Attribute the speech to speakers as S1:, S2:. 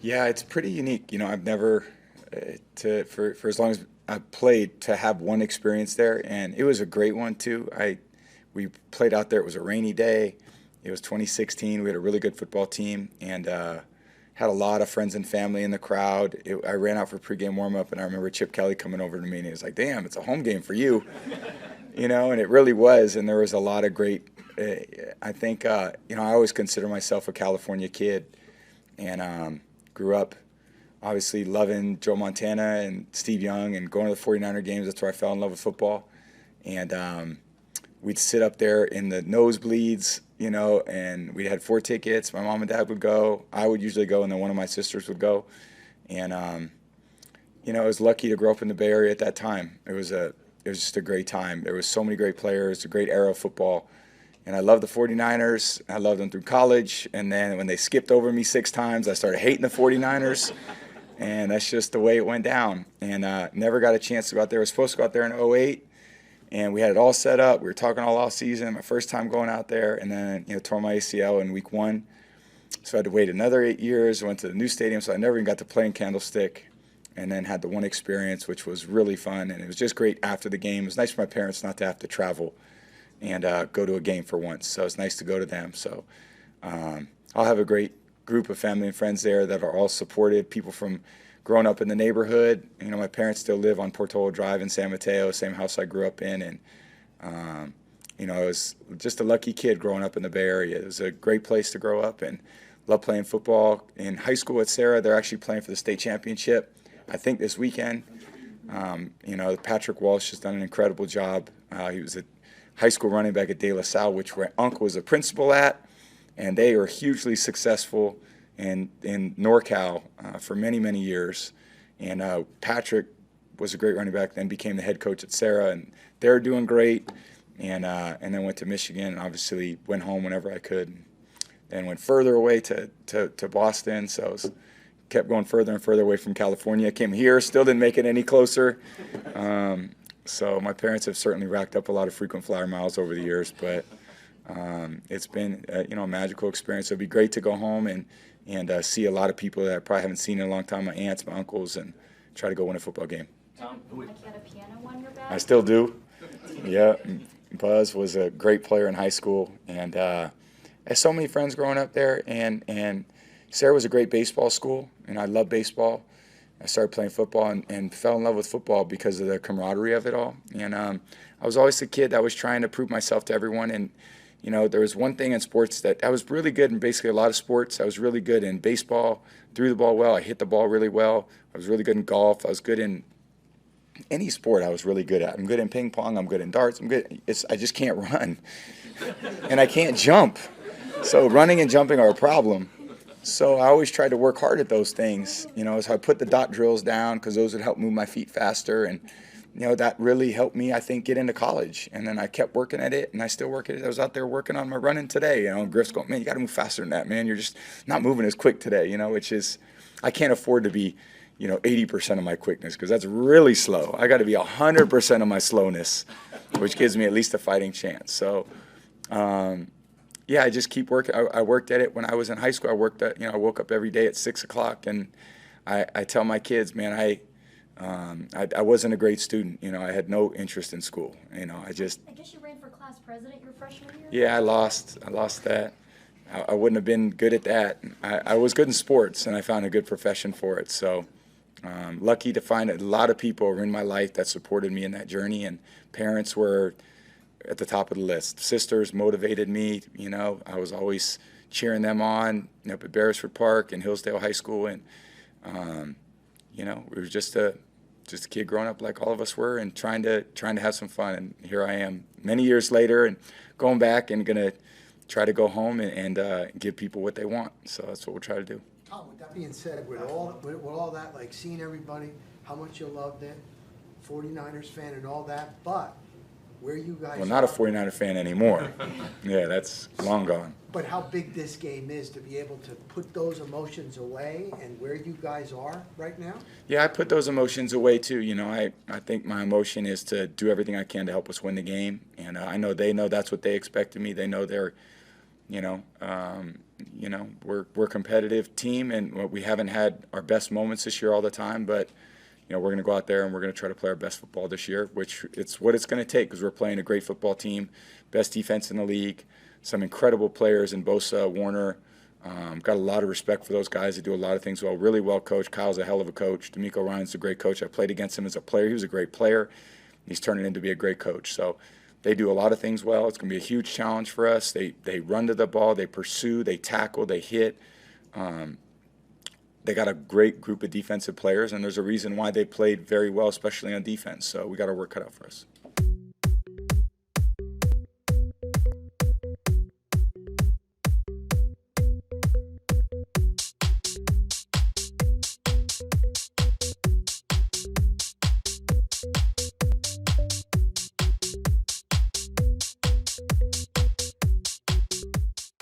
S1: Yeah, it's pretty unique. I've never for as long as I've played to have one experience there, and it was a great one too. I We played out there. It was a rainy day. It was 2016. We had a really good football team, and had a lot of friends and family in the crowd. I ran out for pregame warm up, and I remember Chip Kelly coming over to me, and he was like, "Damn, it's a home game for you," and it really was. And there was a lot of great. I think I always consider myself a California kid, and grew up obviously loving Joe Montana and Steve Young and going to the 49er games. That's where I fell in love with football. And we'd sit up there in the nosebleeds, and we had 4 tickets. My mom and dad would go. I would usually go, and then one of my sisters would go. And I was lucky to grow up in the Bay Area at that time. It was just a great time. There was so many great players, a great era of football. And I loved the 49ers. I loved them through college. And then when they skipped over me 6 times, I started hating the 49ers. And that's just the way it went down. And never got a chance to go out there. I was supposed to go out there in '08, and we had it all set up. We were talking all off season. My first time going out there, and then tore my ACL in week 1. So I had to wait another 8 years. I went to the new stadium, so I never even got to play in Candlestick. And then had the one experience, which was really fun. And it was just great after the game. It was nice for my parents not to have to travel and go to a game for once. So it's nice to go to them. So I'll have a great group of family and friends there that are all supportive. People from growing up in the neighborhood. My parents still live on Portola Drive in San Mateo, same house I grew up in. And, I was just a lucky kid growing up in the Bay Area. It was a great place to grow up and love playing football. In high school at Sarah, they're actually playing for the state championship, I think, this weekend. Patrick Walsh has done an incredible job. He was a high school running back at De La Salle, which my uncle was a principal at, and they were hugely successful in NorCal for many, many years. And Patrick was a great running back, then became the head coach at Sarah, and they're doing great. And then went to Michigan, and obviously went home whenever I could. Then went further away to Boston, so I kept going further and further away from California. Came here, still didn't make it any closer. So my parents have certainly racked up a lot of frequent flyer miles over the years, but it's been a magical experience. It'd be great to go home and see a lot of people that I probably haven't seen in a long time, my aunts, my uncles, and try to go win a football game.
S2: Tom, like you had a piano on your back?
S1: I still do. Yeah, Buzz was a great player in high school, and I had so many friends growing up there, and Sarah was a great baseball school, and I loved baseball. I started playing football and fell in love with football because of the camaraderie of it all. And I was always the kid that was trying to prove myself to everyone. And, there was one thing in sports that I was really good in basically a lot of sports. I was really good in baseball, threw the ball well. I hit the ball really well. I was really good in golf. I was good in any sport I was really good at. I'm good in ping pong. I'm good in darts. I just can't run. And I can't jump. So running and jumping are a problem. So I always tried to work hard at those things, so I put the dot drills down because those would help move my feet faster. And, that really helped me, I think, get into college. And then I kept working at it, and I still work at it. I was out there working on my running today. And Griff's going, "Man, you got to move faster than that, man. You're just not moving as quick today," which is, I can't afford to be, 80% of my quickness because that's really slow. I got to be 100% of my slowness, which gives me at least a fighting chance. So, yeah, I just keep working. I worked at it when I was in high school. I woke up every day at 6 o'clock, and I tell my kids, man, I wasn't a great student. I had no interest in school.
S2: I guess you ran for class president your freshman year?
S1: Yeah, I lost that. I wouldn't have been good at that. I was good in sports, and I found a good profession for it. So lucky to find a lot of people in my life that supported me in that journey, and parents were at the top of the list. Sisters motivated me. I was always cheering them on up at Beresford Park and Hillsdale High School, and we were just a kid growing up like all of us were, and trying to have some fun. And here I am, many years later, and going back and gonna try to go home and give people what they want. So that's what we'll try to do.
S3: Tom, with that being said, with all that, like seeing everybody, how much you loved it, 49ers fan and all that, but where you guys
S1: Well, not a 49er fan anymore. Yeah, that's long gone.
S3: But how big this game is to be able to put those emotions away and where you guys are right now?
S1: Yeah, I put those emotions away too. I think my emotion is to do everything I can to help us win the game. And I know they know that's what they expect of me. They know they're We're a competitive team, and we haven't had our best moments this year all the time, but we're going to go out there and we're going to try to play our best football this year, which it's what it's going to take because we're playing a great football team, best defense in the league, some incredible players in Bosa, Warner. Got a lot of respect for those guys. They do a lot of things well. Really well coached. Kyle's a hell of a coach. D'Amico Ryan's a great coach. I played against him as a player. He was a great player. He's turning into be a great coach. So they do a lot of things well. It's going to be a huge challenge for us. They run to the ball. They pursue. They tackle. They hit. They got a great group of defensive players, and there's a reason why they played very well, especially on defense. So we got our work cut out for us.